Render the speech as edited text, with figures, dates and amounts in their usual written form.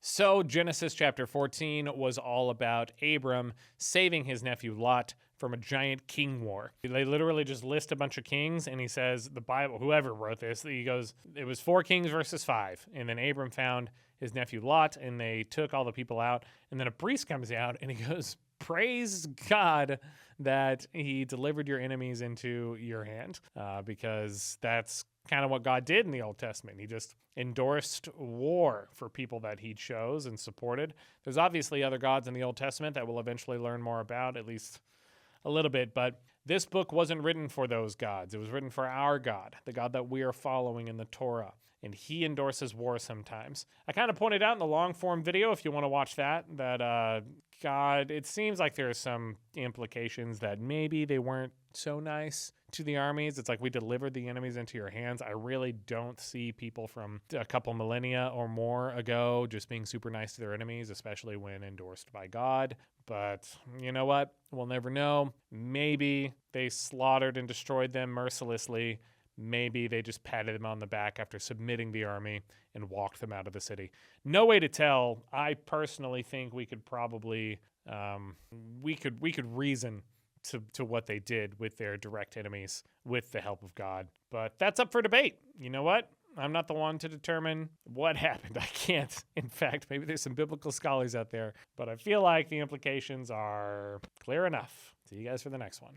So, Genesis chapter 14 was all about Abram saving his nephew Lot from a giant king war. They literally just list a bunch of kings, and he says, the Bible, whoever wrote this, he goes, it was 4 kings versus 5. And then Abram found his nephew Lot, and they took all the people out. And then a priest comes out, and he goes, praise God that he delivered your enemies into your hand, because that's kind of what God did in the Old Testament. He just endorsed war for people that he chose and supported. There's obviously other gods in the Old Testament that we'll eventually learn more about, at least a little bit, but this book wasn't written for those gods. It was written for our God, the God that we are following in the Torah, and he endorses war sometimes. I kind of pointed out in the long form video, if you want to watch that God, it seems like there are some implications that maybe they weren't so nice to the armies. It's like, we delivered the enemies into your hands. I really don't see people from a couple millennia or more ago just being super nice to their enemies, especially when endorsed by God. But you know what? We'll never know. Maybe they slaughtered and destroyed them mercilessly. Maybe they just patted them on the back after submitting the army and walked them out of the city. No way to tell. I personally think we could probably we could reason to what they did with their direct enemies with the help of God. But that's up for debate. You know what? I'm not the one to determine what happened. I can't. In fact, maybe there's some biblical scholars out there, but I feel like the implications are clear enough. See you guys for the next one.